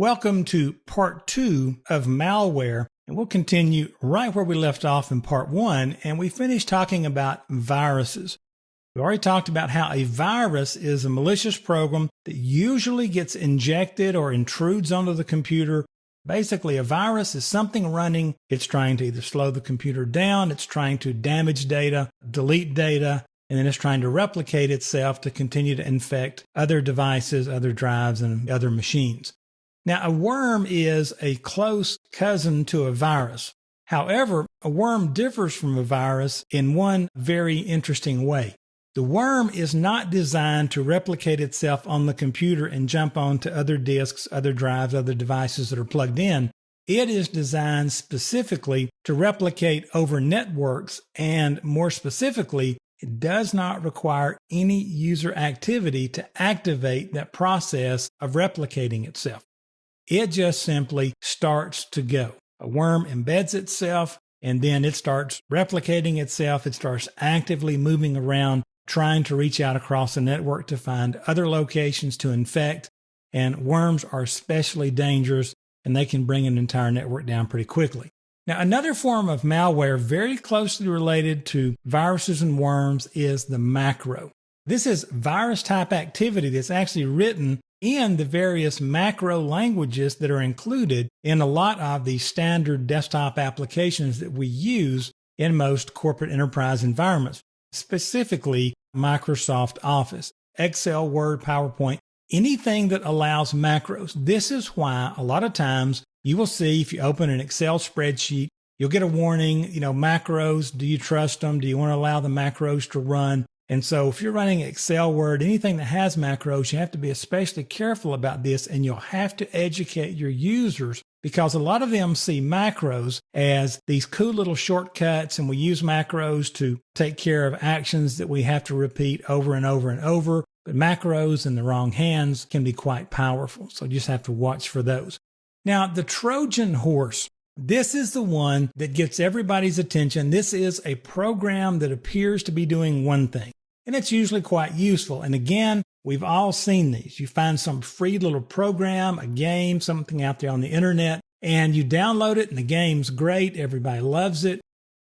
Welcome to part 2 of malware, and we'll continue right where we left off in part 1, and we finished talking about viruses. We already talked about how a virus is a malicious program that usually gets injected or intrudes onto the computer. Basically, a virus is something running. It's trying to either slow the computer down, it's trying to damage data, delete data, and then it's trying to replicate itself to continue to infect other devices, other drives, and other machines. Now, a worm is a close cousin to a virus. However, a worm differs from a virus in one very interesting way. The worm is not designed to replicate itself on the computer and jump onto other disks, other drives, other devices that are plugged in. It is designed specifically to replicate over networks, and more specifically, it does not require any user activity to activate that process of replicating itself. It just simply starts to go. A worm embeds itself, and then it starts replicating itself. It starts actively moving around, trying to reach out across the network to find other locations to infect. And worms are especially dangerous, and they can bring an entire network down pretty quickly. Now, another form of malware very closely related to viruses and worms is the macro. This is virus-type activity that's actually written in the various macro languages that are included in a lot of the standard desktop applications that we use in most corporate enterprise environments, specifically Microsoft Office, Excel, Word, PowerPoint, anything that allows macros. This is why a lot of times you will see if you open an Excel spreadsheet, you'll get a warning, macros, do you trust them? Do you want to allow the macros to run? And so if you're running Excel, Word, anything that has macros, you have to be especially careful about this, and you'll have to educate your users because a lot of them see macros as these cool little shortcuts, and we use macros to take care of actions that we have to repeat over and over and over. But macros in the wrong hands can be quite powerful, so you just have to watch for those. Now, the Trojan horse. This is the one that gets everybody's attention. This is a program that appears to be doing one thing, and it's usually quite useful. And again, we've all seen these. You find some free little program, a game, something out there on the internet, and you download it, and the game's great. Everybody loves it.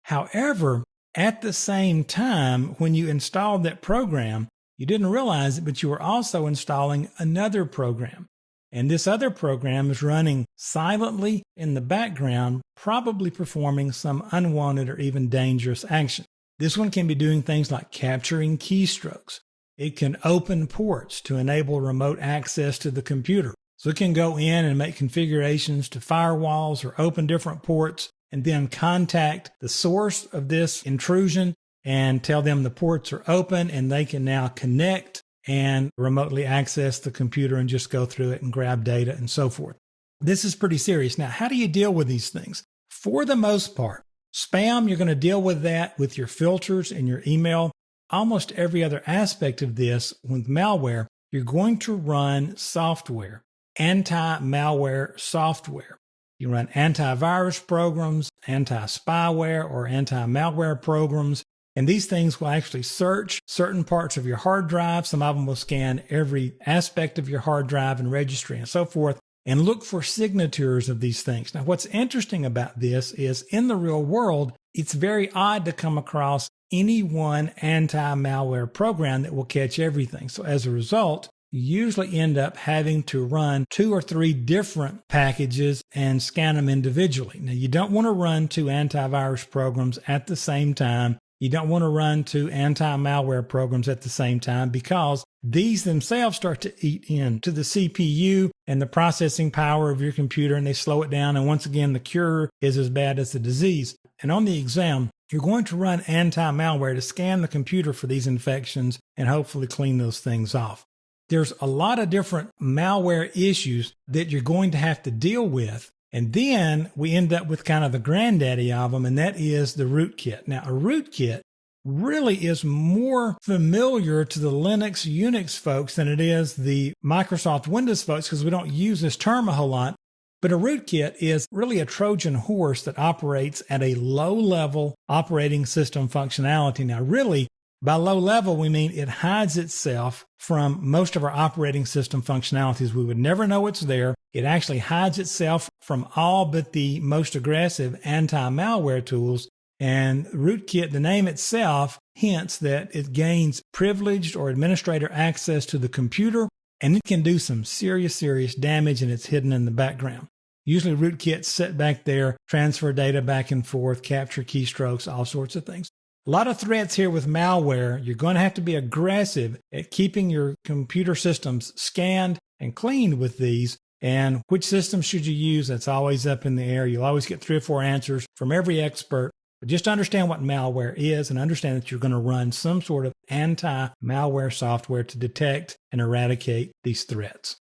However, at the same time, when you installed that program, you didn't realize it, but you were also installing another program. And this other program is running silently in the background, probably performing some unwanted or even dangerous action. This one can be doing things like capturing keystrokes. It can open ports to enable remote access to the computer. So it can go in and make configurations to firewalls or open different ports and then contact the source of this intrusion and tell them the ports are open, and they can now connect and remotely access the computer and just go through it and grab data and so forth. This is pretty serious. Now, how do you deal with these things? For the most part, spam, you're going to deal with that with your filters and your email. Almost every other aspect of this with malware, you're going to run software, anti-malware software. You run antivirus programs, anti-spyware, or anti-malware programs. And these things will actually search certain parts of your hard drive. Some of them will scan every aspect of your hard drive and registry and so forth, and look for signatures of these things. Now, what's interesting about this is in the real world, it's very odd to come across any one anti-malware program that will catch everything. So as a result, you usually end up having to run 2 or 3 different packages and scan them individually. Now, you don't want to run 2 antivirus programs at the same time. You don't want to run 2 anti-malware programs at the same time because these themselves start to eat into the CPU and the processing power of your computer, and they slow it down. And once again, the cure is as bad as the disease. And on the exam, you're going to run anti-malware to scan the computer for these infections and hopefully clean those things off. There's a lot of different malware issues that you're going to have to deal with. And then we end up with kind of the granddaddy of them, and that is the rootkit. Now, a rootkit really is more familiar to the Linux, Unix folks than it is the Microsoft Windows folks because we don't use this term a whole lot. But a rootkit is really a Trojan horse that operates at a low-level operating system functionality. Now, really, By low level, we mean it hides itself from most of our operating system functionalities. We would never know it's there. It actually hides itself from all but the most aggressive anti-malware tools. And rootkit, the name itself, hints that it gains privileged or administrator access to the computer, and it can do some serious damage, and it's hidden in the background. Usually rootkits sit back there, transfer data back and forth, capture keystrokes, all sorts of things. A lot of threats here with malware. You're going to have to be aggressive at keeping your computer systems scanned and cleaned with these. And which system should you use? That's always up in the air. You'll always get 3 or 4 answers from every expert. But just understand what malware is and understand that you're going to run some sort of anti-malware software to detect and eradicate these threats.